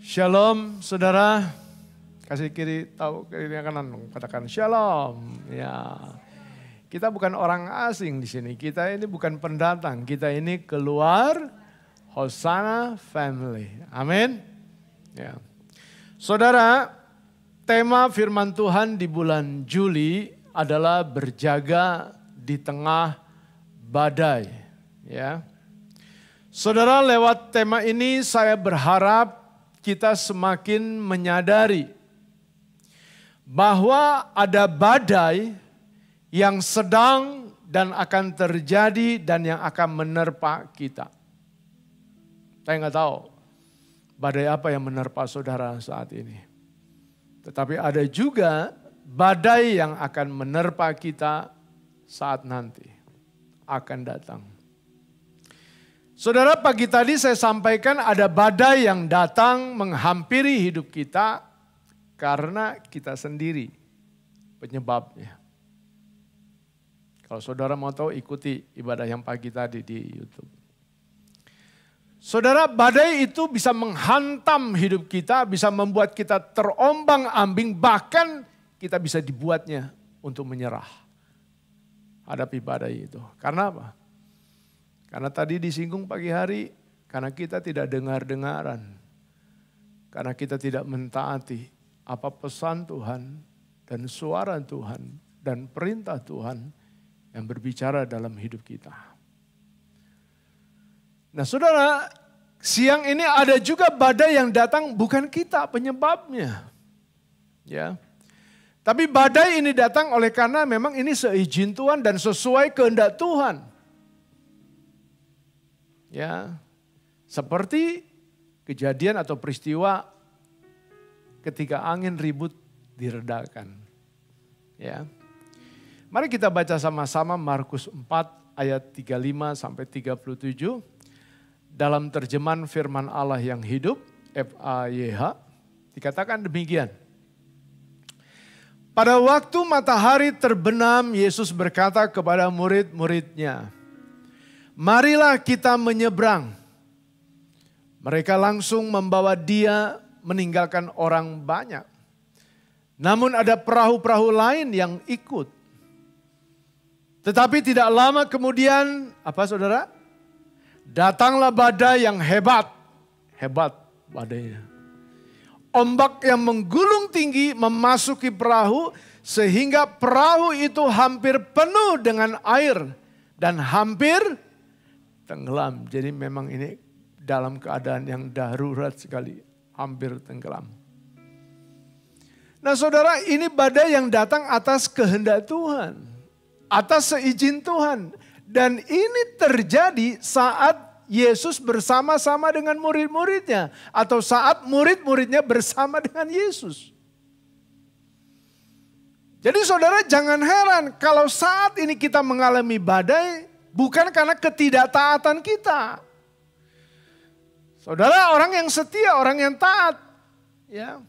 Shalom saudara, kasih kiri tahu kiri kanan, katakan shalom. Ya, kita bukan orang asing di sini, kita ini bukan pendatang, kita ini keluar Hosanna Family. Amin. Ya. Saudara, tema firman Tuhan di bulan Juli adalah berjaga di tengah badai. Ya. Saudara, lewat tema ini saya berharap kita semakin menyadari bahwa ada badai yang sedang dan akan terjadi dan yang akan menerpa kita. Saya nggak tahu badai apa yang menerpa saudara saat ini. Tetapi ada juga badai yang akan menerpa kita saat nanti akan datang. Saudara, pagi tadi saya sampaikan ada badai yang datang menghampiri hidup kita karena kita sendiri penyebabnya. Kalau saudara mau tahu, ikuti ibadah yang pagi tadi di YouTube. Saudara, badai itu bisa menghantam hidup kita, bisa membuat kita terombang-ambing, bahkan kita bisa dibuatnya untuk menyerah. Hadapi badai itu. Karena apa? Karena tadi disinggung pagi hari, karena kita tidak dengar-dengaran. Karena kita tidak mentaati apa pesan Tuhan dan suara Tuhan dan perintah Tuhan yang berbicara dalam hidup kita. Nah saudara, siang ini ada juga badai yang datang bukan kita penyebabnya. Ya. Tapi badai ini datang oleh karena memang ini seizin Tuhan dan sesuai kehendak Tuhan. Ya, seperti kejadian atau peristiwa ketika angin ribut diredakan. Ya. Mari kita baca sama-sama Markus 4 ayat 35 sampai 37 dalam terjemahan firman Allah yang hidup FAYH dikatakan demikian. Pada waktu matahari terbenam, Yesus berkata kepada murid-muridnya, "Marilah kita menyeberang." Mereka langsung membawa dia meninggalkan orang banyak. Namun ada perahu-perahu lain yang ikut. Tetapi tidak lama kemudian, apa saudara? Datanglah badai yang hebat. Hebat badainya. Ombak yang menggulung tinggi memasuki perahu sehingga perahu itu hampir penuh dengan air dan hampir tenggelam. Jadi memang ini dalam keadaan yang darurat sekali. Hampir tenggelam. Nah saudara, ini badai yang datang atas kehendak Tuhan. Atas seizin Tuhan. Dan ini terjadi saat Yesus bersama-sama dengan murid-muridnya. Atau saat murid-muridnya bersama dengan Yesus. Jadi saudara jangan heran kalau saat ini kita mengalami badai. Bukan karena ketidaktaatan kita. Saudara orang yang setia, orang yang taat. Ya.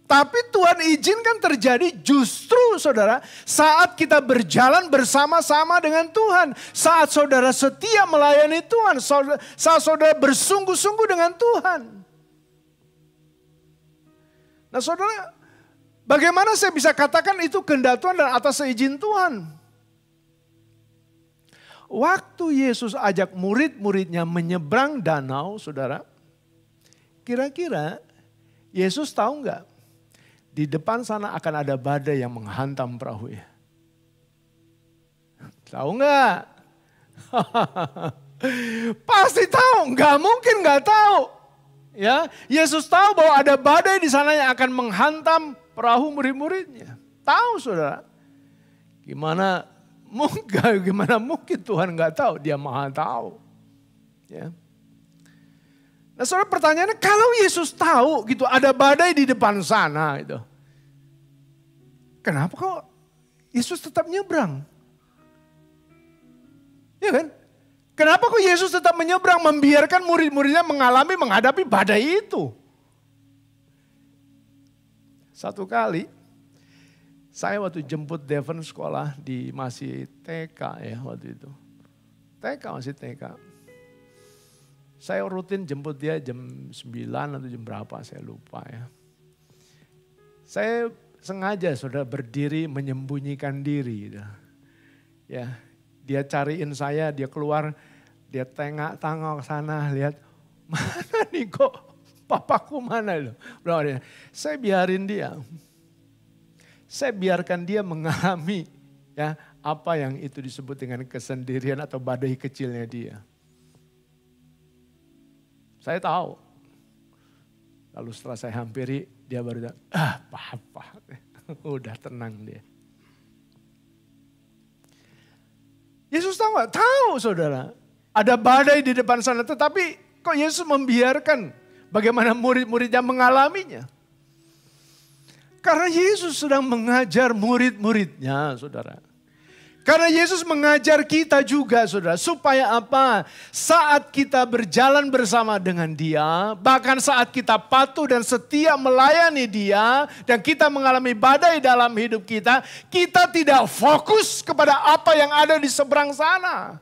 Tapi Tuhan izinkan terjadi justru saudara saat kita berjalan bersama-sama dengan Tuhan. Saat saudara setia melayani Tuhan. Saat saudara bersungguh-sungguh dengan Tuhan. Nah saudara, bagaimana saya bisa katakan itu kehendak Tuhan dan atas seizin Tuhan? Waktu Yesus ajak murid-muridnya menyeberang danau, saudara, kira-kira Yesus tahu nggak? Di depan sana akan ada badai yang menghantam perahu ya. Tahu nggak? Pasti tahu, nggak mungkin nggak tahu. Ya, Yesus tahu bahwa ada badai di sana yang akan menghantam perahu murid-muridnya. Tahu saudara? Gimana mungkin Tuhan nggak tahu, Dia Maha tahu. Ya. Nah, saudara pertanyaannya kalau Yesus tahu gitu ada badai di depan sana gitu. Kenapa kok Yesus tetap nyebrang? Ya kan? Kenapa kok Yesus tetap menyeberang membiarkan murid-muridnya menghadapi badai itu? Satu kali saya waktu jemput Devon sekolah di masih TK ya waktu itu. TK masih TK. Saya rutin jemput dia jam 9 atau jam berapa saya lupa ya. Saya sengaja saudara berdiri menyembunyikan diri. Gitu. Ya, dia cariin saya, dia keluar, dia tengok ke sana, lihat mana nih kok papaku mana loh. Saya biarin dia. Saya biarkan dia mengalami ya apa yang itu disebut dengan kesendirian atau badai kecilnya dia. Saya tahu. Lalu setelah saya hampiri, dia baru bilang, papa. Udah tenang dia. Yesus tahu gak? Tahu saudara. Ada badai di depan sana, tetapi kok Yesus membiarkan bagaimana murid-muridnya mengalaminya. Karena Yesus sedang mengajar murid-muridnya saudara. Karena Yesus mengajar kita juga saudara, supaya apa? Saat kita berjalan bersama dengan dia, bahkan saat kita patuh dan setia melayani dia, dan kita mengalami badai dalam hidup kita, kita tidak fokus kepada apa yang ada di seberang sana.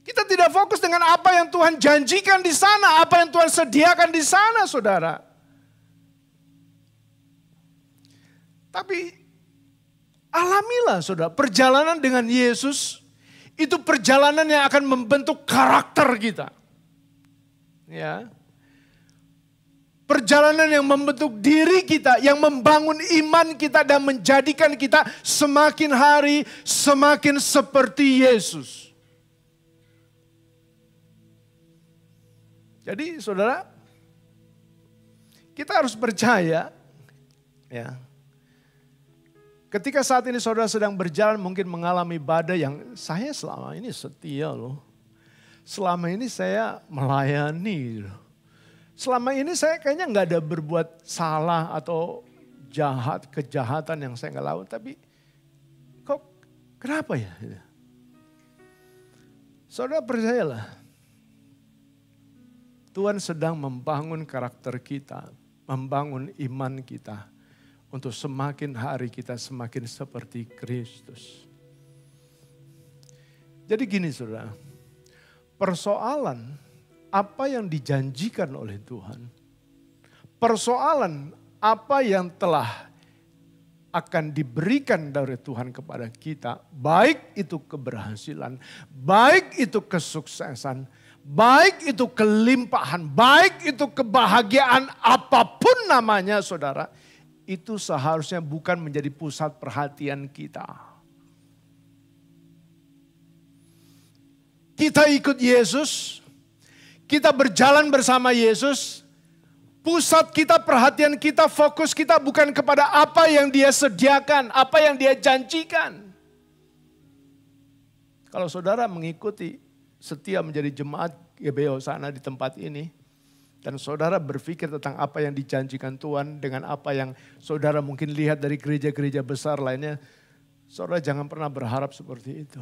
Kita tidak fokus dengan apa yang Tuhan janjikan di sana, apa yang Tuhan sediakan di sana saudara. Tapi alamilah saudara, perjalanan dengan Yesus itu perjalanan yang akan membentuk karakter kita. Ya. Perjalanan yang membentuk diri kita, yang membangun iman kita dan menjadikan kita semakin hari semakin seperti Yesus. Jadi saudara, kita harus percaya ya. Ketika saat ini saudara sedang berjalan mungkin mengalami badai yang saya selama ini setia loh. Selama ini saya melayani. Selama ini saya kayaknya nggak ada berbuat salah atau kejahatan yang saya nggak lakukan. Tapi kok kenapa ya? Saudara percayalah. Tuhan sedang membangun karakter kita. Membangun iman kita. Untuk semakin hari kita semakin seperti Kristus. Jadi gini saudara, persoalan apa yang dijanjikan oleh Tuhan, persoalan apa yang telah akan diberikan dari Tuhan kepada kita, baik itu keberhasilan, baik itu kesuksesan, baik itu kelimpahan, baik itu kebahagiaan apapun namanya saudara, itu seharusnya bukan menjadi pusat perhatian kita. Kita ikut Yesus, kita berjalan bersama Yesus, pusat kita, perhatian kita, fokus kita bukan kepada apa yang dia sediakan, apa yang dia janjikan. Kalau saudara mengikuti, setia menjadi jemaat GBO sana di tempat ini, dan saudara berpikir tentang apa yang dijanjikan Tuhan dengan apa yang saudara mungkin lihat dari gereja-gereja besar lainnya. Saudara jangan pernah berharap seperti itu.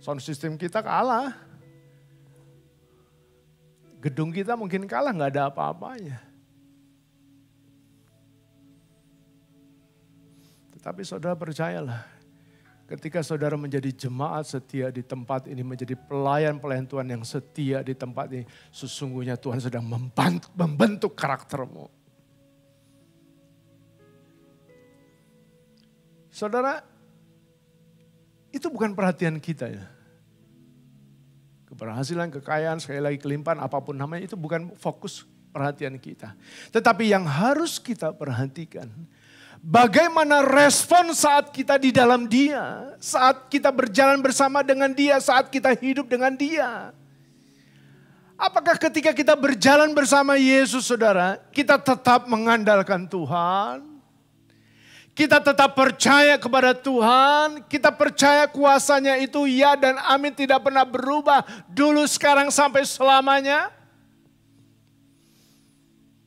Sound system kita kalah. Gedung kita mungkin kalah, gak ada apa-apanya. Tetapi saudara percayalah. Ketika saudara menjadi jemaat setia di tempat ini, menjadi pelayan-pelayan Tuhan yang setia di tempat ini, sesungguhnya Tuhan sedang membentuk karaktermu. Saudara, itu bukan perhatian kita ya. Keberhasilan, kekayaan, sekali lagi kelimpahan, apapun namanya, itu bukan fokus perhatian kita. Tetapi yang harus kita perhatikan, bagaimana respon saat kita di dalam Dia, saat kita berjalan bersama dengan Dia, saat kita hidup dengan Dia. Apakah ketika kita berjalan bersama Yesus saudara, kita tetap mengandalkan Tuhan? Kita tetap percaya kepada Tuhan, kita percaya kuasanya itu ya dan amin, tidak pernah berubah dulu, sekarang, sampai selamanya?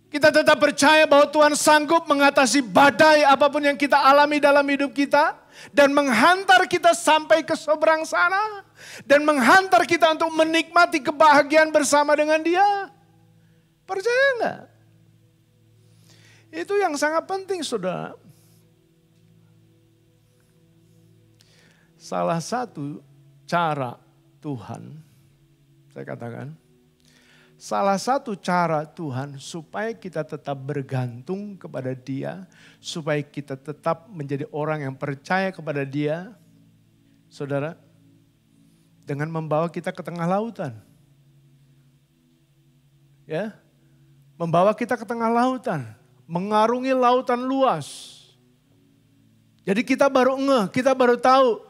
Kita tetap percaya bahwa Tuhan sanggup mengatasi badai apapun yang kita alami dalam hidup kita. Dan menghantar kita sampai ke seberang sana. Dan menghantar kita untuk menikmati kebahagiaan bersama dengan Dia. Percaya enggak? Itu yang sangat penting saudara. Salah satu cara Tuhan, saya katakan, salah satu cara Tuhan supaya kita tetap bergantung kepada Dia, supaya kita tetap menjadi orang yang percaya kepada Dia, saudara, dengan membawa kita ke tengah lautan. Ya, membawa kita ke tengah lautan, mengarungi lautan luas. Jadi kita baru kita baru tahu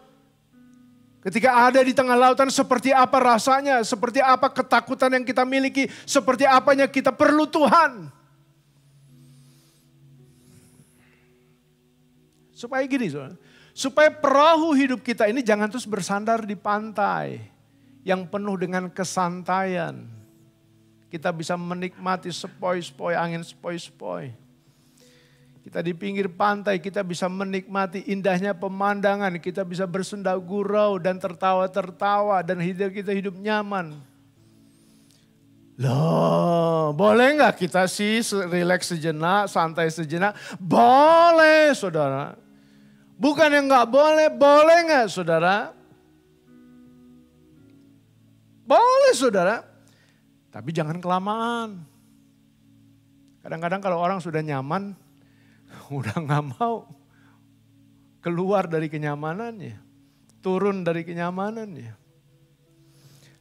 ketika ada di tengah lautan seperti apa rasanya, seperti apa ketakutan yang kita miliki, seperti apanya kita perlu Tuhan. Supaya gini, saudara, supaya perahu hidup kita ini jangan terus bersandar di pantai yang penuh dengan kesantaian. Kita bisa menikmati sepoi-sepoi, angin sepoi-sepoi. Kita di pinggir pantai, kita bisa menikmati indahnya pemandangan. Kita bisa bersenda gurau dan tertawa-tertawa dan kita hidup nyaman. Loh, boleh nggak kita sih relax sejenak, santai sejenak? Boleh, saudara. Bukan yang nggak boleh, boleh nggak, saudara? Boleh, saudara. Tapi jangan kelamaan. Kadang-kadang kalau orang sudah nyaman, udah gak mau keluar dari kenyamanannya, turun dari kenyamanannya.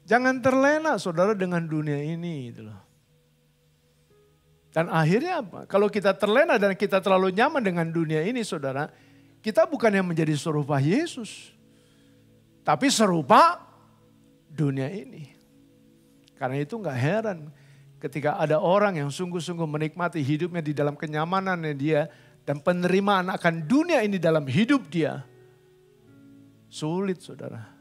Jangan terlena, saudara, dengan dunia ini gitu loh. Dan akhirnya apa? Kalau kita terlena dan kita terlalu nyaman dengan dunia ini, saudara, kita bukan yang menjadi serupa Yesus, tapi serupa dunia ini. Karena itu gak heran ketika ada orang yang sungguh-sungguh menikmati hidupnya di dalam kenyamanannya dia, dan penerimaan akan dunia ini dalam hidup dia, sulit, saudara,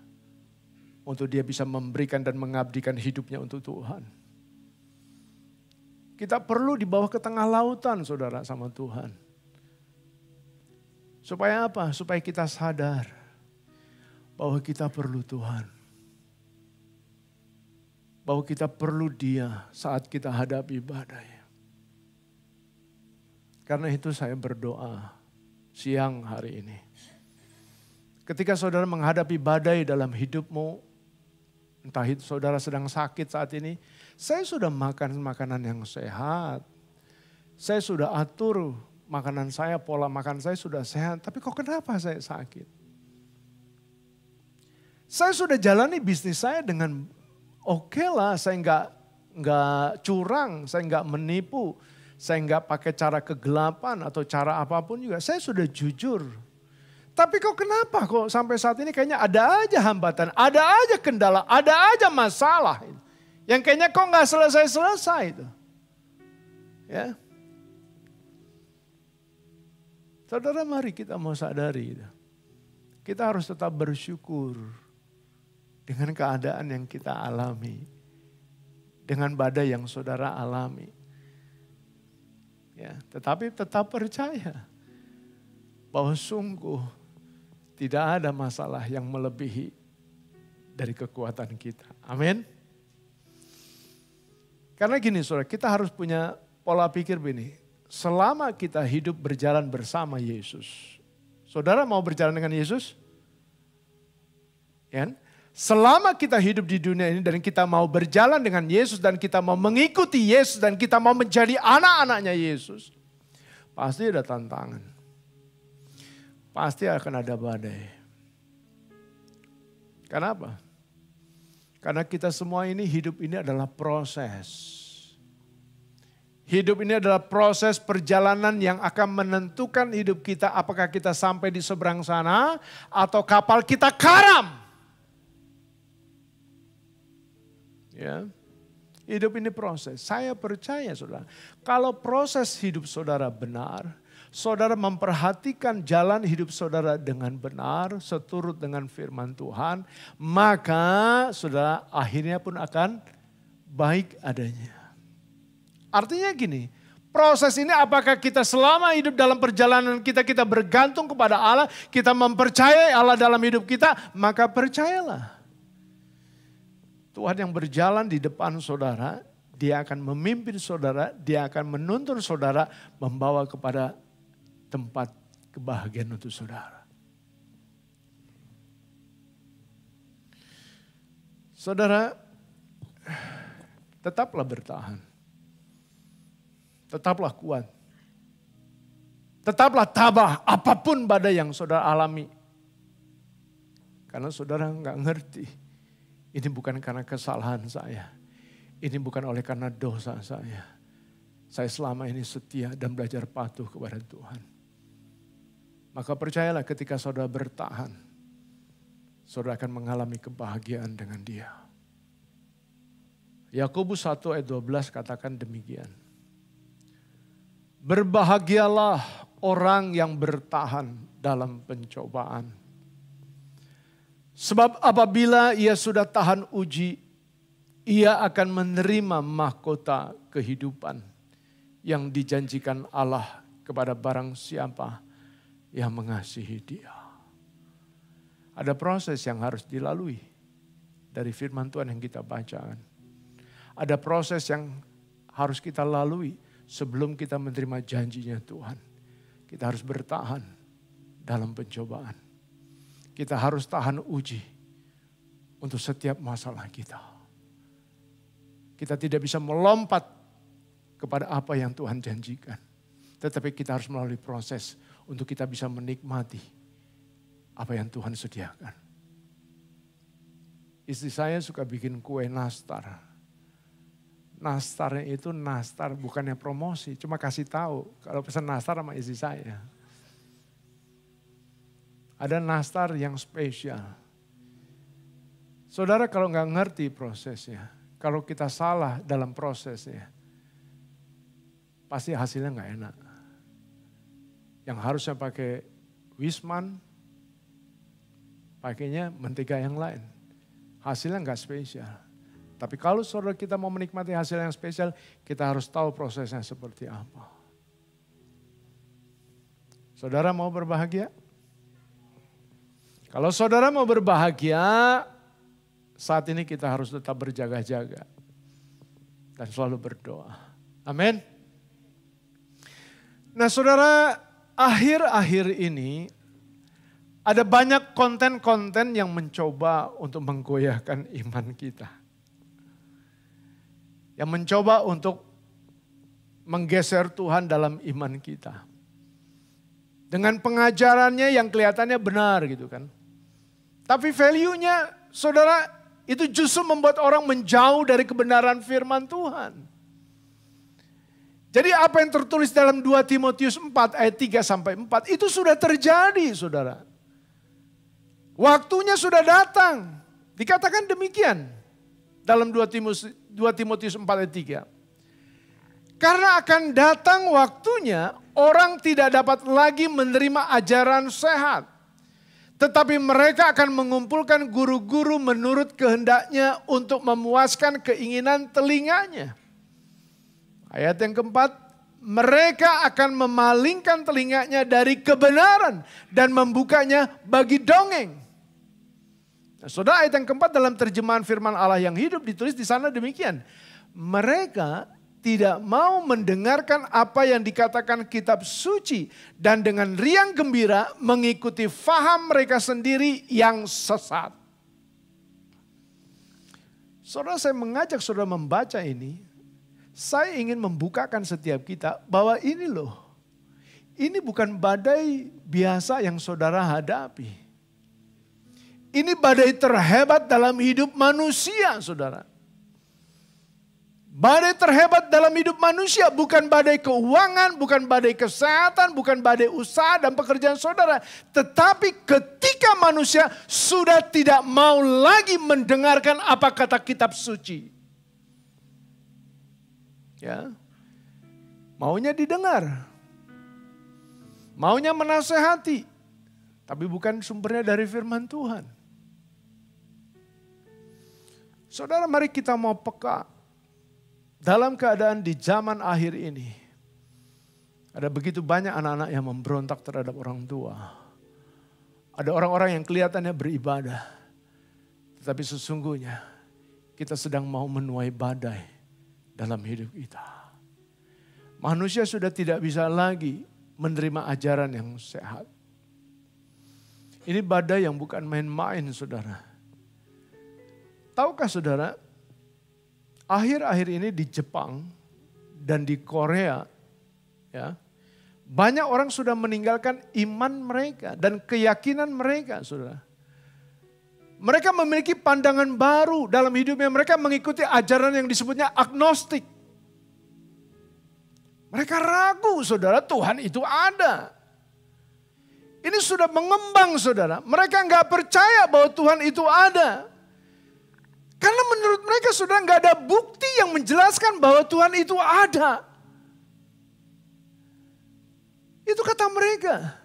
untuk dia bisa memberikan dan mengabdikan hidupnya untuk Tuhan. Kita perlu dibawa ke tengah lautan, saudara, sama Tuhan. Supaya apa? Supaya kita sadar bahwa kita perlu Tuhan. Bahwa kita perlu Dia saat kita hadapi badai. Karena itu saya berdoa siang hari ini. Ketika saudara menghadapi badai dalam hidupmu, entah itu saudara sedang sakit saat ini, saya sudah makan makanan yang sehat. Saya sudah atur makanan saya, pola makan saya sudah sehat. Tapi kok kenapa saya sakit? Saya sudah jalani bisnis saya dengan oke lah, saya nggak curang, saya nggak menipu. Saya nggak pakai cara kegelapan atau cara apapun juga. Saya sudah jujur. Tapi kok kenapa kok sampai saat ini kayaknya ada aja hambatan, ada aja kendala, ada aja masalah. Yang kayaknya kok nggak selesai-selesai itu. Ya. Saudara, mari kita mau sadari. Kita harus tetap bersyukur dengan keadaan yang kita alami. Dengan badai yang saudara alami. Ya, tetapi tetap percaya bahwa sungguh tidak ada masalah yang melebihi dari kekuatan kita. Amin. Karena gini, saudara, kita harus punya pola pikir begini. Selama kita hidup berjalan bersama Yesus. Saudara mau berjalan dengan Yesus? Ya. Selama kita hidup di dunia ini dan kita mau berjalan dengan Yesus dan kita mau mengikuti Yesus dan kita mau menjadi anak-anaknya Yesus, pasti ada tantangan. Pasti akan ada badai. Kenapa? Karena kita semua ini hidup ini adalah proses. Hidup ini adalah proses perjalanan yang akan menentukan hidup kita apakah kita sampai di seberang sana atau kapal kita karam. Ya, hidup ini proses. Saya percaya, saudara, kalau proses hidup saudara benar, saudara memperhatikan jalan hidup saudara dengan benar, seturut dengan firman Tuhan, maka saudara akhirnya pun akan baik adanya. Artinya gini, proses ini apakah kita selama hidup dalam perjalanan kita bergantung kepada Allah, kita mempercayai Allah dalam hidup kita, maka percayalah. Tuhan yang berjalan di depan saudara, Dia akan memimpin saudara, Dia akan menuntun saudara, membawa kepada tempat kebahagiaan untuk saudara. Saudara, tetaplah bertahan. Tetaplah kuat. Tetaplah tabah apapun badai yang saudara alami. Karena saudara nggak ngerti. Ini bukan karena kesalahan saya. Ini bukan oleh karena dosa saya. Saya selama ini setia dan belajar patuh kepada Tuhan. Maka percayalah ketika saudara bertahan. Saudara akan mengalami kebahagiaan dengan Dia. Yakobus 1 ayat 12 katakan demikian. Berbahagialah orang yang bertahan dalam pencobaan. Sebab apabila ia sudah tahan uji, ia akan menerima mahkota kehidupan yang dijanjikan Allah kepada barang siapa yang mengasihi Dia. Ada proses yang harus dilalui dari firman Tuhan yang kita bacakan. Ada proses yang harus kita lalui sebelum kita menerima janjinya Tuhan. Kita harus bertahan dalam pencobaan. Kita harus tahan uji untuk setiap masalah kita. Kita tidak bisa melompat kepada apa yang Tuhan janjikan. Tetapi kita harus melalui proses untuk kita bisa menikmati apa yang Tuhan sediakan. Istri saya suka bikin kue nastar. Nastarnya itu nastar bukannya promosi, cuma kasih tahu kalau pesan nastar sama istri saya. Ada nastar yang spesial. Saudara kalau nggak ngerti prosesnya, kalau kita salah dalam prosesnya, pasti hasilnya nggak enak. Yang harusnya pakai Wisman, pakainya mentega yang lain. Hasilnya nggak spesial. Tapi kalau saudara kita mau menikmati hasil yang spesial, kita harus tahu prosesnya seperti apa. Saudara mau berbahagia? Kalau saudara mau berbahagia, saat ini kita harus tetap berjaga-jaga. Dan selalu berdoa. Amin. Nah saudara, akhir-akhir ini ada banyak konten-konten yang mencoba untuk menggoyahkan iman kita. Yang mencoba untuk menggeser Tuhan dalam iman kita. Dengan pengajarannya yang kelihatannya benar gitu kan. Tapi value-nya saudara itu justru membuat orang menjauh dari kebenaran firman Tuhan. Jadi apa yang tertulis dalam 2 Timotius 4 ayat 3 sampai 4 itu sudah terjadi saudara. Waktunya sudah datang. Dikatakan demikian dalam 2 Timotius 4 ayat 3. Karena akan datang waktunya orang tidak dapat lagi menerima ajaran sehat. Tetapi mereka akan mengumpulkan guru-guru menurut kehendaknya untuk memuaskan keinginan telinganya. Ayat yang keempat, mereka akan memalingkan telinganya dari kebenaran dan membukanya bagi dongeng. Nah, saudara, ayat yang keempat dalam terjemahan firman Allah yang hidup ditulis di sana demikian. Mereka tidak mau mendengarkan apa yang dikatakan kitab suci dan dengan riang gembira mengikuti faham mereka sendiri yang sesat. Saudara, saya mengajak saudara membaca ini. Saya ingin membukakan setiap kita bahwa ini loh. Ini bukan badai biasa yang saudara hadapi. Ini badai terhebat dalam hidup manusia, saudara. Badai terhebat dalam hidup manusia bukan badai keuangan, bukan badai kesehatan, bukan badai usaha dan pekerjaan saudara. Tetapi ketika manusia sudah tidak mau lagi mendengarkan apa kata kitab suci. Ya, maunya didengar. Maunya menasehati. Tapi bukan sumbernya dari firman Tuhan. Saudara, mari kita mau peka. Dalam keadaan di zaman akhir ini. Ada begitu banyak anak-anak yang memberontak terhadap orang tua. Ada orang-orang yang kelihatannya beribadah. Tetapi sesungguhnya kita sedang mau menuai badai dalam hidup kita. Manusia sudah tidak bisa lagi menerima ajaran yang sehat. Ini badai yang bukan main-main, saudara. Tahukah saudara, akhir-akhir ini di Jepang dan di Korea, ya, banyak orang sudah meninggalkan iman mereka dan keyakinan mereka, saudara. Mereka memiliki pandangan baru dalam hidupnya. Mereka mengikuti ajaran yang disebutnya agnostik. Mereka ragu, saudara, Tuhan itu ada. Ini sudah mengembang, saudara. Mereka nggak percaya bahwa Tuhan itu ada. Karena menurut mereka, saudara, nggak ada bukti yang menjelaskan bahwa Tuhan itu ada. Itu kata mereka.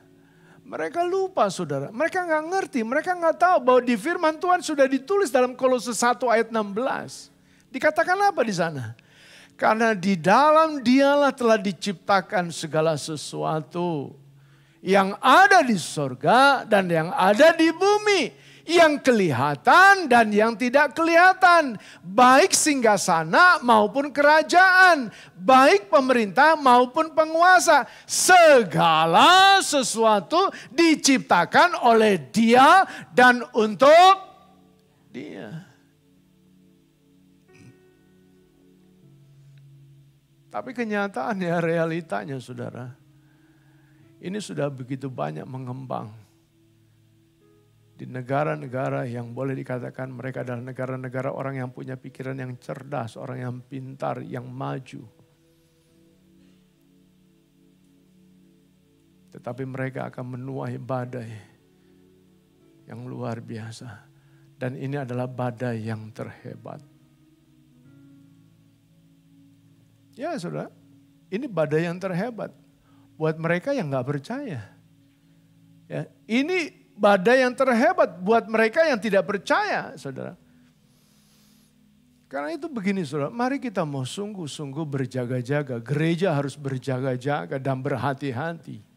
Mereka lupa, saudara. Mereka nggak ngerti, mereka nggak tahu bahwa di firman Tuhan sudah ditulis dalam Kolose 1 ayat 16. Dikatakan apa di sana? Karena di dalam Dialah telah diciptakan segala sesuatu yang ada di sorga dan yang ada di bumi, yang kelihatan dan yang tidak kelihatan, baik singgasana maupun kerajaan, baik pemerintah maupun penguasa. Segala sesuatu diciptakan oleh Dia dan untuk Dia. Tapi kenyataannya, realitanya, saudara, ini sudah begitu banyak mengembang. Di negara-negara yang boleh dikatakan mereka adalah negara-negara orang yang punya pikiran yang cerdas, orang yang pintar, yang maju. Tetapi mereka akan menuai badai yang luar biasa. Dan ini adalah badai yang terhebat. Ya saudara, ini badai yang terhebat. Buat mereka yang gak percaya. Ya, ini badai yang terhebat buat mereka yang tidak percaya, saudara. Karena itu begini, saudara. Mari kita mau sungguh-sungguh berjaga-jaga. Gereja harus berjaga-jaga dan berhati-hati.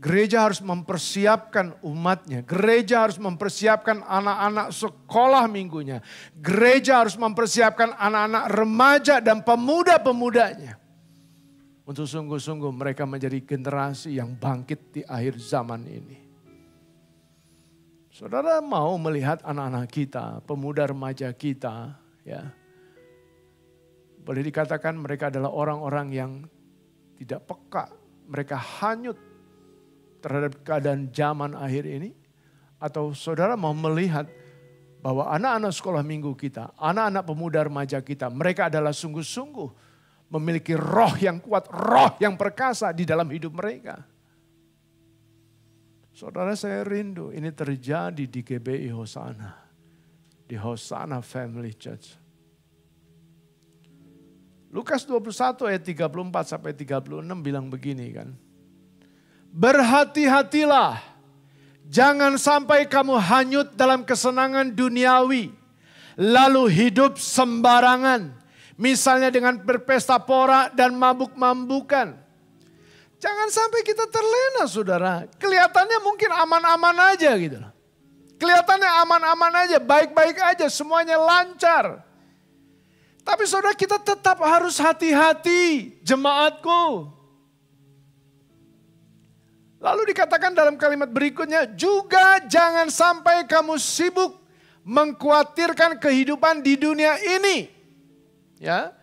Gereja harus mempersiapkan umatnya. Gereja harus mempersiapkan anak-anak sekolah minggunya. Gereja harus mempersiapkan anak-anak remaja dan pemuda-pemudanya. Untuk sungguh-sungguh mereka menjadi generasi yang bangkit di akhir zaman ini. Saudara mau melihat anak-anak kita, pemuda remaja kita, ya. Boleh dikatakan mereka adalah orang-orang yang tidak peka. Mereka hanyut terhadap keadaan zaman akhir ini. Atau saudara mau melihat bahwa anak-anak sekolah minggu kita, anak-anak pemuda remaja kita, mereka adalah sungguh-sungguh memiliki roh yang kuat, roh yang perkasa di dalam hidup mereka. Saudara, saya rindu ini terjadi di GBI Hosana. Di Hosana Family Church. Lukas 21 ayat 34 sampai 36 bilang begini kan. Berhati-hatilah, jangan sampai kamu hanyut dalam kesenangan duniawi, lalu hidup sembarangan. Misalnya dengan berpesta pora dan mabuk-mambukan. Jangan sampai kita terlena, saudara. Kelihatannya mungkin aman-aman aja gitu. Kelihatannya aman-aman aja, baik-baik aja, semuanya lancar. Tapi saudara, kita tetap harus hati-hati, jemaatku. Lalu dikatakan dalam kalimat berikutnya, juga jangan sampai kamu sibuk mengkhawatirkan kehidupan di dunia ini. Ya,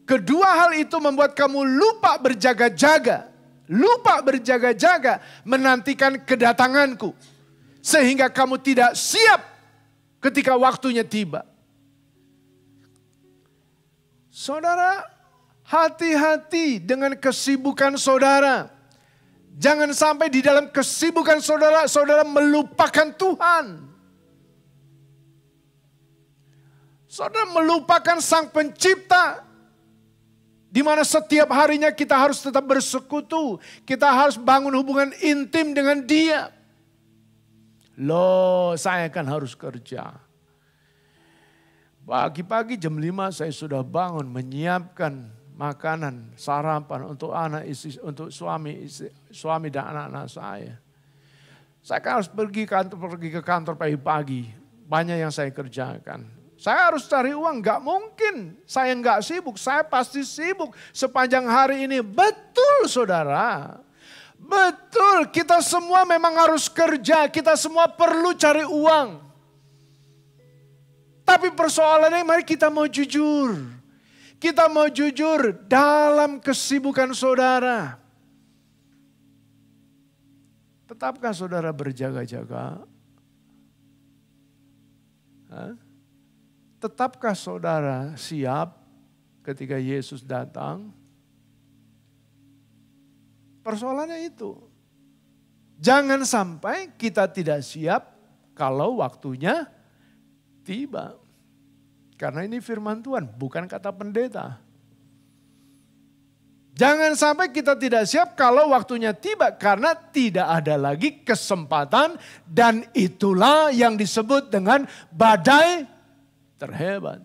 kedua hal itu membuat kamu lupa berjaga-jaga. Lupa berjaga-jaga menantikan kedatanganku. Sehingga kamu tidak siap ketika waktunya tiba. Saudara, hati-hati dengan kesibukan saudara. Jangan sampai di dalam kesibukan saudara, saudara melupakan Tuhan. Saudara melupakan Sang Pencipta. Di mana setiap harinya kita harus tetap bersekutu. Kita harus bangun hubungan intim dengan Dia. Loh, saya kan harus kerja. Pagi-pagi jam 5 saya sudah bangun menyiapkan makanan, sarapan untuk anak istri, untuk suami dan anak-anak saya. Saya kan harus pergi ke kantor pagi-pagi. Banyak yang saya kerjakan. Saya harus cari uang, gak mungkin saya gak sibuk, saya pasti sibuk sepanjang hari ini. Betul saudara, betul kita semua memang harus kerja, kita semua perlu cari uang. Tapi persoalannya mari kita mau jujur. Kita mau jujur dalam kesibukan saudara. Tetapkah saudara berjaga-jaga? Tetapkah saudara siap ketika Yesus datang? Persoalannya itu. Jangan sampai kita tidak siap kalau waktunya tiba. Karena ini firman Tuhan, bukan kata pendeta. Jangan sampai kita tidak siap kalau waktunya tiba karena tidak ada lagi kesempatan dan itulah yang disebut dengan badai terhebat.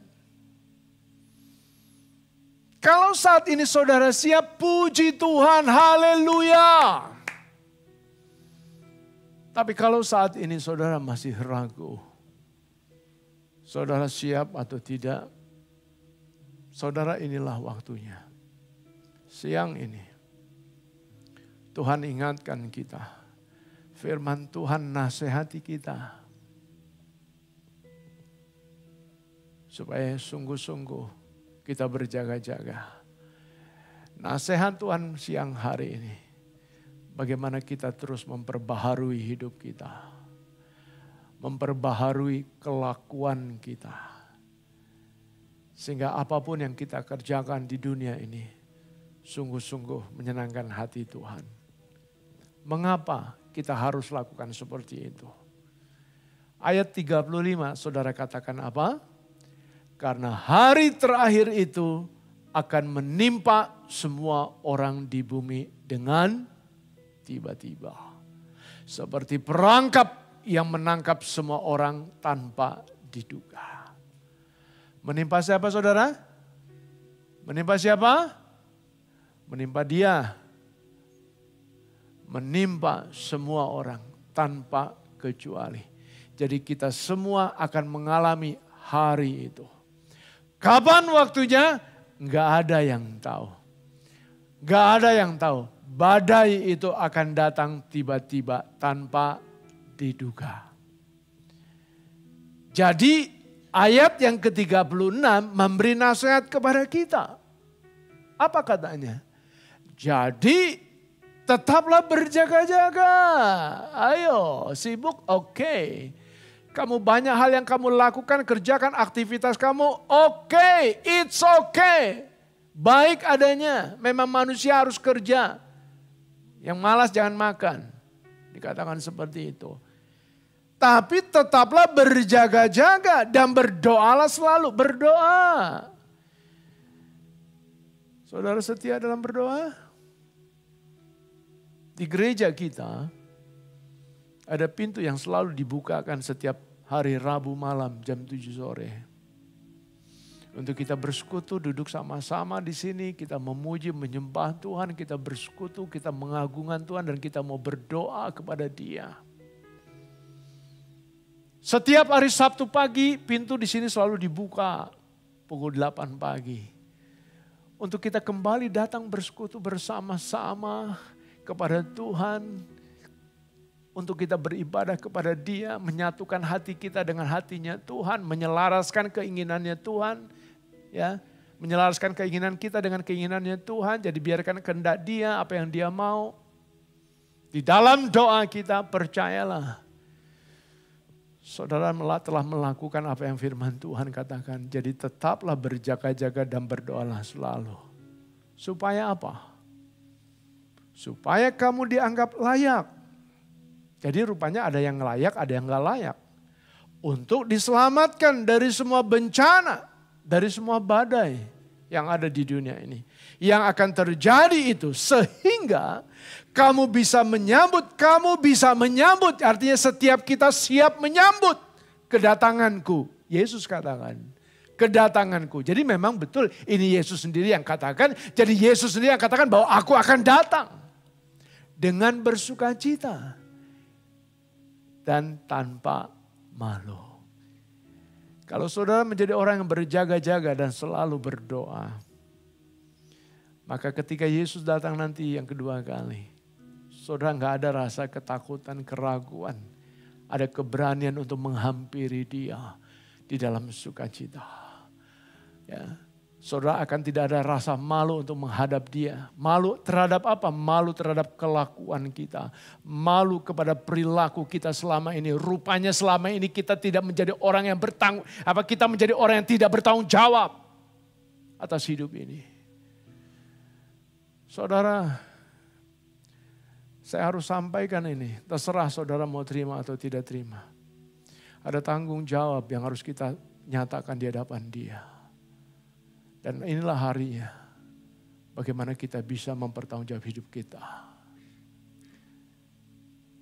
Kalau saat ini saudara siap, puji Tuhan, haleluya. Tapi kalau saat ini saudara masih ragu, saudara siap atau tidak, saudara inilah waktunya. Siang ini Tuhan ingatkan kita, firman Tuhan nasihati kita supaya sungguh-sungguh kita berjaga-jaga. Nasihat Tuhan siang hari ini, bagaimana kita terus memperbaharui hidup kita, memperbaharui kelakuan kita, sehingga apapun yang kita kerjakan di dunia ini sungguh-sungguh menyenangkan hati Tuhan. Mengapa kita harus lakukan seperti itu? Ayat 35 saudara katakan apa? Karena hari terakhir itu akan menimpa semua orang di bumi dengan tiba-tiba. Seperti perangkap yang menangkap semua orang tanpa diduga. Menimpa siapa saudara? Menimpa siapa? Menimpa dia, menimpa semua orang tanpa kecuali. Jadi kita semua akan mengalami hari itu. Kapan waktunya? Nggak ada yang tahu. Nggak ada yang tahu. Badai itu akan datang tiba-tiba tanpa diduga. Jadi ayat yang ke-36 memberi nasihat kepada kita. Apa katanya? Jadi tetaplah berjaga-jaga. Ayo sibuk oke. Kamu banyak hal yang kamu lakukan, kerjakan aktivitas kamu oke. It's okay. Baik adanya. Memang manusia harus kerja. Yang malas jangan makan. Dikatakan seperti itu. Tapi tetaplah berjaga-jaga dan berdoalah selalu. Berdoa. Saudara setia dalam berdoa? Di gereja kita ada pintu yang selalu dibukakan setiap hari Rabu malam jam 7 sore. Untuk kita bersekutu, duduk sama-sama di sini, kita memuji, menyembah Tuhan, kita bersekutu, kita mengagungkan Tuhan dan kita mau berdoa kepada Dia. Setiap hari Sabtu pagi pintu di sini selalu dibuka pukul 8 pagi. Untuk kita kembali datang bersekutu bersama-sama kepada Tuhan, untuk kita beribadah kepada Dia, menyatukan hati kita dengan hatinya Tuhan, menyelaraskan keinginannya Tuhan, ya, menyelaraskan keinginan kita dengan keinginannya Tuhan. Jadi biarkan kehendak Dia, apa yang Dia mau. Di dalam doa kita percayalah, saudara telah melakukan apa yang firman Tuhan katakan. Jadi tetaplah berjaga-jaga dan berdoalah selalu. Supaya apa? Supaya kamu dianggap layak. Jadi rupanya ada yang layak, ada yang gak layak. Untuk diselamatkan dari semua bencana, dari semua badai yang ada di dunia ini. Yang akan terjadi itu sehingga kamu bisa menyambut, artinya setiap kita siap menyambut kedatanganku. Yesus katakan, kedatanganku. Jadi memang betul ini Yesus sendiri yang katakan, jadi Yesus sendiri yang katakan bahwa aku akan datang. Dengan bersuka cita dan tanpa malu. Kalau saudara menjadi orang yang berjaga-jaga dan selalu berdoa, maka ketika Yesus datang nanti yang kedua kali, saudara gak ada rasa ketakutan, keraguan. Ada keberanian untuk menghampiri Dia. di dalam sukacita. Ya. Saudara akan tidak ada rasa malu untuk menghadap dia. Malu terhadap apa? Malu terhadap kelakuan kita. Malu kepada perilaku kita selama ini. Rupanya selama ini kita tidak menjadi orang yang kita menjadi orang yang tidak bertanggung jawab atas hidup ini. Saudara, saya harus sampaikan ini. Terserah saudara mau terima atau tidak terima. Ada tanggung jawab yang harus kita nyatakan di hadapan dia. Dan inilah harinya bagaimana kita bisa mempertanggungjawab hidup kita.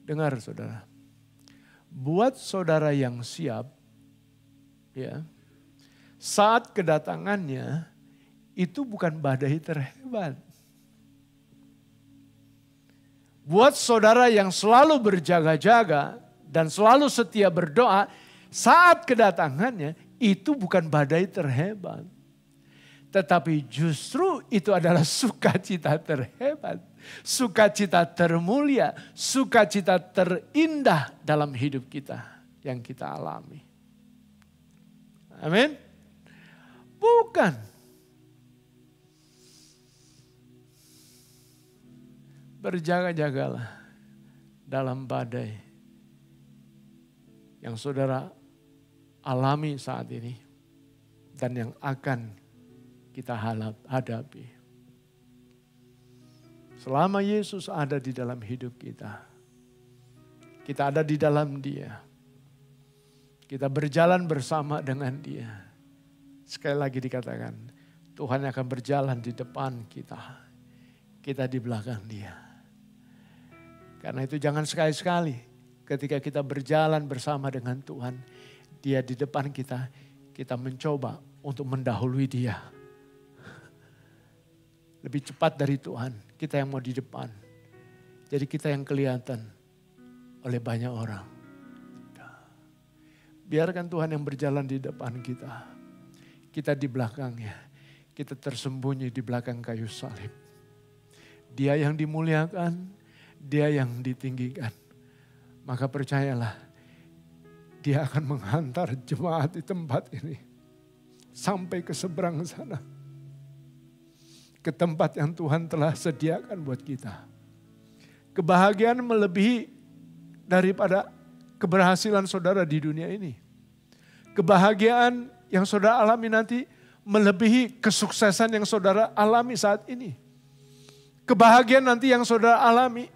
Dengar saudara, buat saudara yang siap, ya, saat kedatangannya itu bukan badai terhebat. Buat saudara yang selalu berjaga-jaga dan selalu setia berdoa, saat kedatangannya itu bukan badai terhebat. Tetapi justru itu adalah sukacita terhebat, sukacita termulia, sukacita terindah dalam hidup kita yang kita alami. Amin. Bukan. Berjaga-jagalah dalam badai yang saudara alami saat ini dan yang akan kita hadapi. Selama Yesus ada di dalam hidup kita, kita ada di dalam Dia, kita berjalan bersama dengan Dia. Sekali lagi dikatakan, Tuhan akan berjalan di depan kita, kita di belakang Dia. Karena itu jangan sekali-sekali ketika kita berjalan bersama dengan Tuhan, Dia di depan kita, kita mencoba untuk mendahului Dia. Lebih cepat dari Tuhan, kita yang mau di depan. Jadi kita yang kelihatan oleh banyak orang. Biarkan Tuhan yang berjalan di depan kita. Kita di belakangnya, kita tersembunyi di belakang kayu salib. Dia yang dimuliakan, Dia yang ditinggikan. Maka percayalah, Dia akan menghantar jemaat di tempat ini sampai ke seberang sana. Ke tempat yang Tuhan telah sediakan buat kita. Kebahagiaan melebihi daripada keberhasilan saudara di dunia ini. Kebahagiaan yang saudara alami nanti melebihi kesuksesan yang saudara alami saat ini. Kebahagiaan nanti yang saudara alami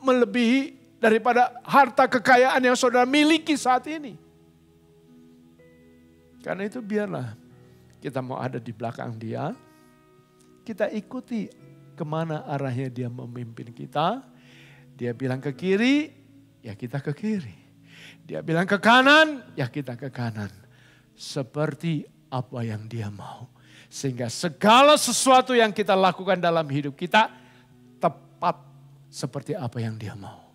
melebihi daripada harta kekayaan yang saudara miliki saat ini. Karena itu biarlah kita mau ada di belakang Dia. Kita ikuti kemana arahnya Dia memimpin kita. Dia bilang ke kiri, ya kita ke kiri. Dia bilang ke kanan, ya kita ke kanan. Seperti apa yang Dia mau. Sehingga segala sesuatu yang kita lakukan dalam hidup kita tepat seperti apa yang Dia mau.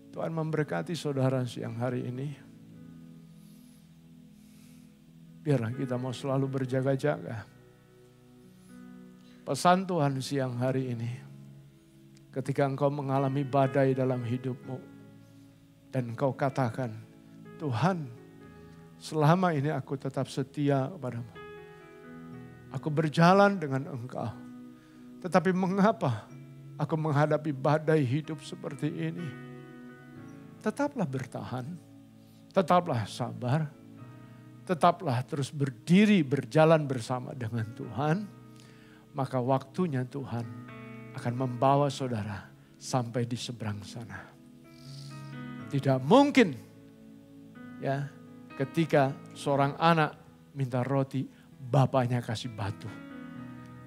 Tuhan memberkati saudara siang hari ini. Biarlah kita mau selalu berjaga-jaga. Pesan Tuhan siang hari ini. Ketika engkau mengalami badai dalam hidupmu. Dan engkau katakan, Tuhan, selama ini aku tetap setia kepadamu. Aku berjalan dengan Engkau. Tetapi mengapa aku menghadapi badai hidup seperti ini? Tetaplah bertahan. Tetaplah sabar. Tetaplah terus berdiri berjalan bersama dengan Tuhan. Maka waktunya Tuhan akan membawa saudara sampai di seberang sana. Tidak mungkin ya ketika seorang anak minta roti, bapaknya kasih batu.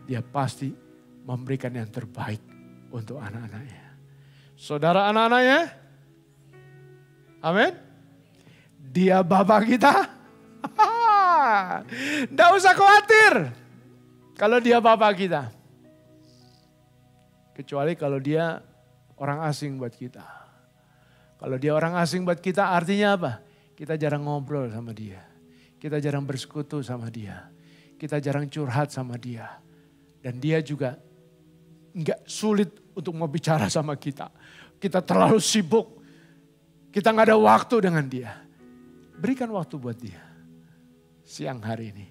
Dia pasti memberikan yang terbaik untuk anak-anaknya. Saudara anak-anaknya, amin. Dia bapak kita. Tidak usah khawatir kalau dia bapak kita. Kecuali kalau dia orang asing buat kita. Kalau dia orang asing buat kita artinya apa? Kita jarang ngobrol sama dia. Kita jarang bersekutu sama dia. Kita jarang curhat sama dia. Dan dia juga enggak sulit untuk mau bicara sama kita. Kita terlalu sibuk. Kita enggak ada waktu dengan dia. Berikan waktu buat dia. Siang hari ini.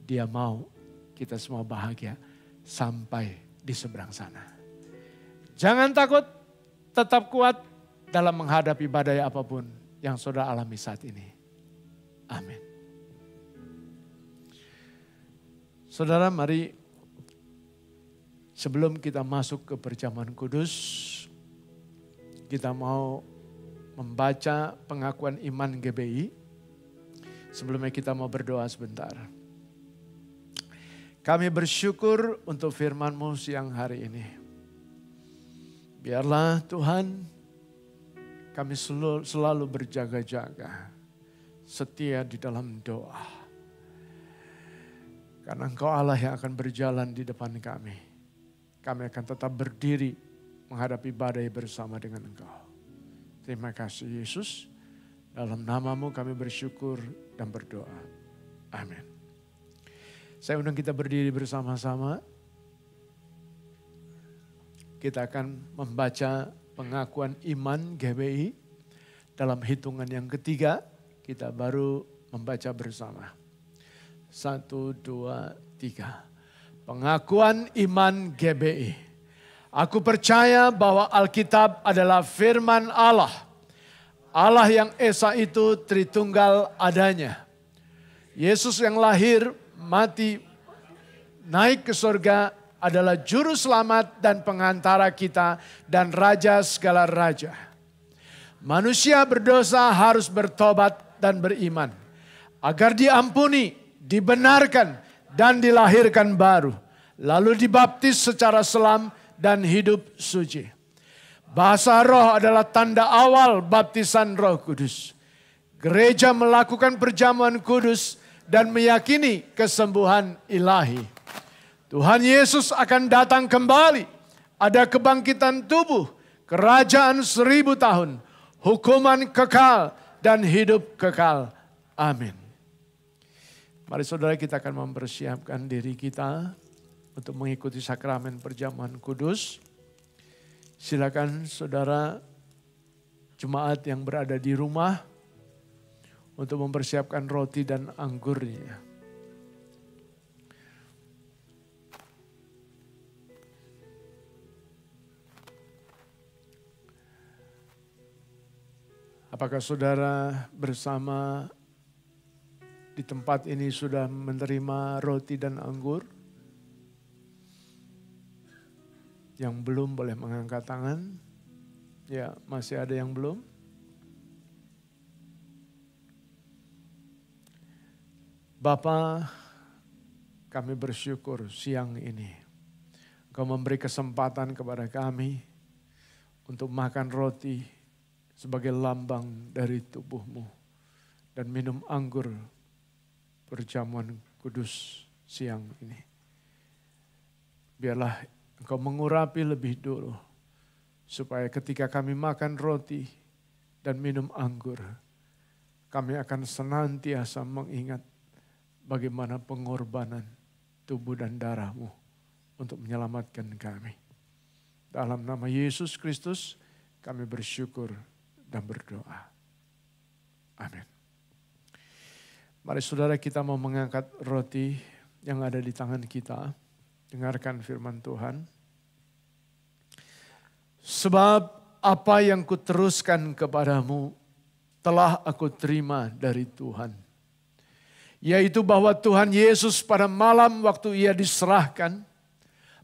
Dia mau kita semua bahagia sampai di seberang sana. Jangan takut, tetap kuat dalam menghadapi badai apapun yang saudara alami saat ini. Amin. Saudara, mari sebelum kita masuk ke perjamuan kudus, kita mau membaca pengakuan iman GBI. Sebelumnya kita mau berdoa sebentar. Kami bersyukur untuk firman-Mu siang hari ini. Biarlah Tuhan, kami selalu berjaga-jaga, setia di dalam doa. Karena Engkau Allah yang akan berjalan di depan kami. Kami akan tetap berdiri menghadapi badai bersama dengan Engkau. Terima kasih Yesus. Dalam nama-Mu kami bersyukur dan berdoa. Amin. Saya undang kita berdiri bersama-sama. Kita akan membaca pengakuan iman GBI. Dalam hitungan yang ketiga, kita baru membaca bersama. 1, 2, 3. Pengakuan iman GBI. Aku percaya bahwa Alkitab adalah firman Allah. Allah yang Esa itu Tritunggal adanya. Yesus yang lahir, mati, naik ke surga adalah juru selamat dan pengantara kita dan raja segala raja. Manusia berdosa harus bertobat dan beriman agar diampuni, dibenarkan dan dilahirkan baru. Lalu dibaptis secara selam dan hidup suci. Bahasa roh adalah tanda awal baptisan Roh Kudus. Gereja melakukan perjamuan kudus dan meyakini kesembuhan ilahi. Tuhan Yesus akan datang kembali. Ada kebangkitan tubuh, kerajaan 1000 tahun, hukuman kekal dan hidup kekal. Amin. Mari saudara, kita akan mempersiapkan diri kita untuk mengikuti sakramen perjamuan kudus. Silakan saudara jemaat yang berada di rumah untuk mempersiapkan roti dan anggurnya. Apakah saudara bersama di tempat ini sudah menerima roti dan anggur? Yang belum boleh mengangkat tangan. Ya, masih ada yang belum. Bapa, kami bersyukur siang ini. Engkau memberi kesempatan kepada kami untuk makan roti sebagai lambang dari tubuh-Mu dan minum anggur perjamuan kudus siang ini. Biarlah Engkau mengurapi lebih dulu, supaya ketika kami makan roti dan minum anggur, kami akan senantiasa mengingat bagaimana pengorbanan tubuh dan darah-Mu untuk menyelamatkan kami. Dalam nama Yesus Kristus kami bersyukur dan berdoa. Amin. Mari saudara, kita mau mengangkat roti yang ada di tangan kita. Dengarkan firman Tuhan. Sebab apa yang kuteruskan kepadamu telah aku terima dari Tuhan. Yaitu bahwa Tuhan Yesus pada malam waktu ia diserahkan,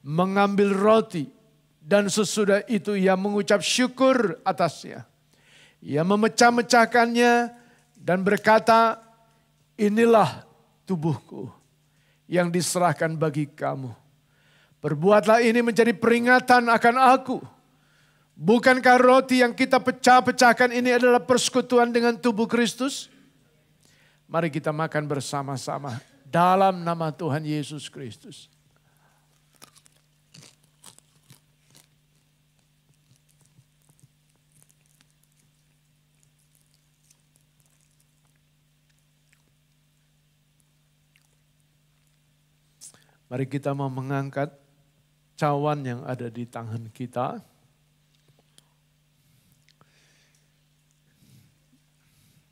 mengambil roti dan sesudah itu ia mengucap syukur atasnya. Ia memecah-mecahkannya dan berkata, inilah tubuhku yang diserahkan bagi kamu. Perbuatlah ini menjadi peringatan akan aku. Bukankah roti yang kita pecah-pecahkan ini adalah persekutuan dengan tubuh Kristus? Mari kita makan bersama-sama dalam nama Tuhan Yesus Kristus. Mari kita mau mengangkat cawan yang ada di tangan kita.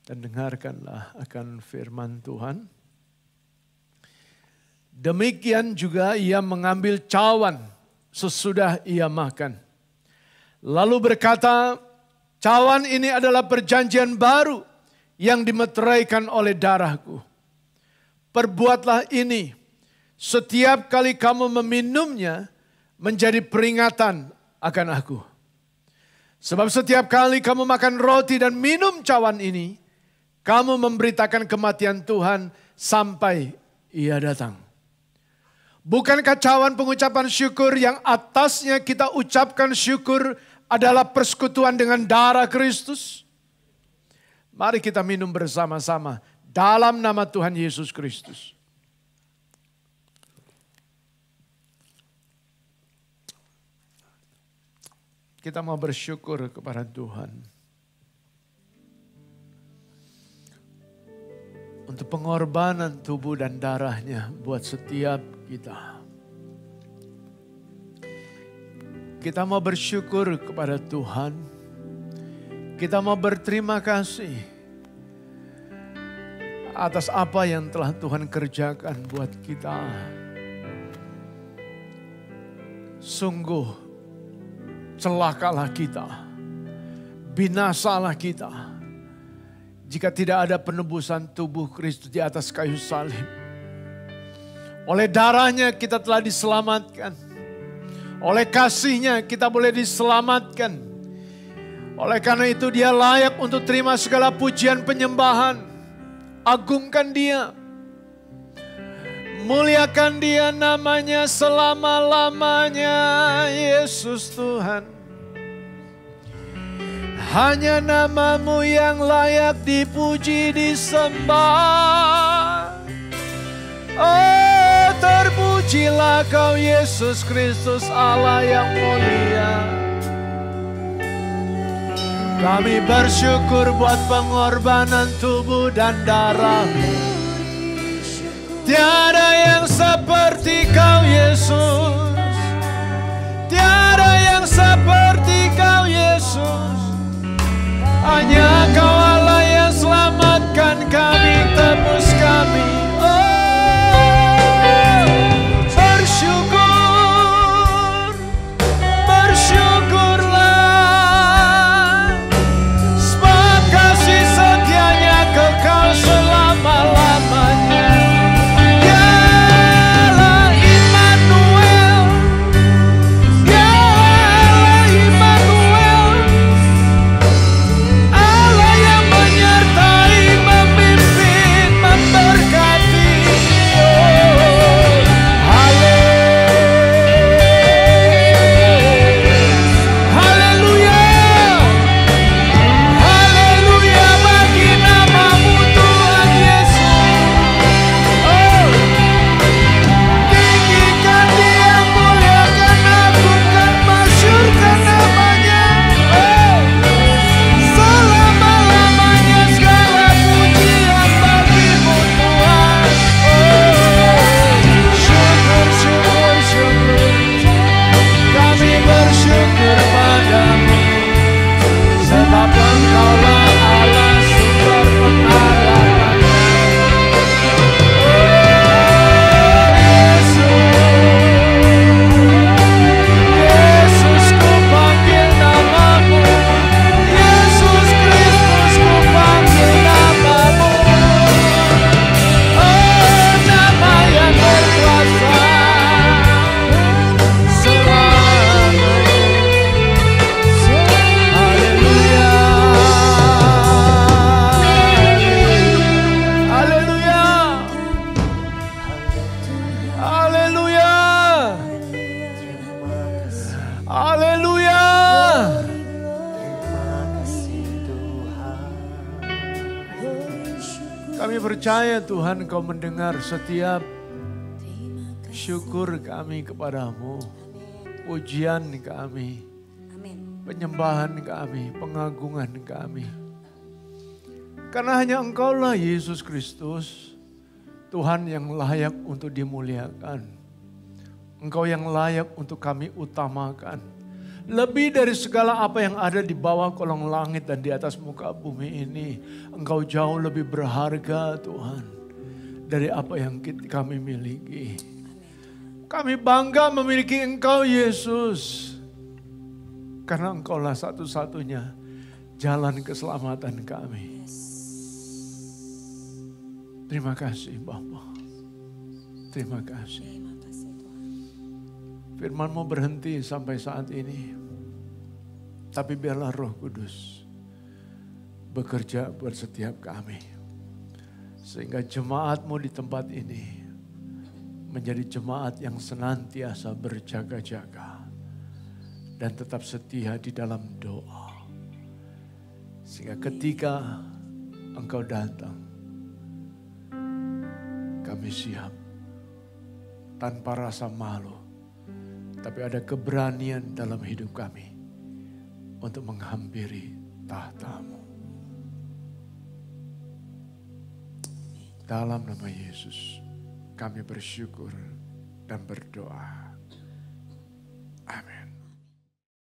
Dan dan dengarkanlah akan firman Tuhan. Demikian juga ia mengambil cawan sesudah ia makan. Lalu berkata, cawan ini adalah perjanjian baru yang dimeteraikan oleh darahku. Perbuatlah ini setiap kali kamu meminumnya menjadi peringatan akan aku. Sebab setiap kali kamu makan roti dan minum cawan ini, kamu memberitakan kematian Tuhan sampai ia datang. Bukankah cawan pengucapan syukur yang atasnya kita ucapkan syukur adalah persekutuan dengan darah Kristus? Mari kita minum bersama-sama dalam nama Tuhan Yesus Kristus. Kita mau bersyukur kepada Tuhan untuk pengorbanan tubuh dan darahnya buat setiap kita. Kita mau bersyukur kepada Tuhan. Kita mau berterima kasih atas apa yang telah Tuhan kerjakan buat kita. Sungguh celakalah kita, binasalah kita, jika tidak ada penebusan tubuh Kristus di atas kayu salib. Oleh darahnya kita telah diselamatkan. Oleh kasihnya kita boleh diselamatkan. Oleh karena itu dia layak untuk terima segala pujian penyembahan. Agungkan dia. Muliakan dia namanya selama-lamanya, Yesus Tuhan. Hanya namamu yang layak dipuji, disembah. Oh, terpujilah kau Yesus Kristus Allah yang mulia. Kami bersyukur buat pengorbanan tubuh dan darah-Mu. Tiada yang seperti kau Yesus. Tiada yang seperti kau Yesus. Hanya kau Allah yang selamatkan kami, tebus kami. Percaya Tuhan Kau mendengar setiap syukur kami kepadamu, pujian kami, penyembahan kami, pengagungan kami. Karena hanya Engkaulah Yesus Kristus, Tuhan yang layak untuk dimuliakan. Engkau yang layak untuk kami utamakan. Lebih dari segala apa yang ada di bawah kolong langit dan di atas muka bumi ini. Engkau jauh lebih berharga Tuhan. Dari apa yang kami miliki. Kami bangga memiliki Engkau Yesus. Karena Engkaulah satu-satunya jalan keselamatan kami. Terima kasih Bapa. Terima kasih. Firman-Mu berhenti sampai saat ini. Tapi biarlah Roh Kudus bekerja buat setiap kami. Sehingga jemaat-Mu di tempat ini menjadi jemaat yang senantiasa berjaga-jaga. Dan tetap setia di dalam doa. Sehingga ketika Engkau datang, kami siap tanpa rasa malu. Tapi ada keberanian dalam hidup kami untuk menghampiri tahta-Mu. Dalam nama Yesus kami bersyukur dan berdoa.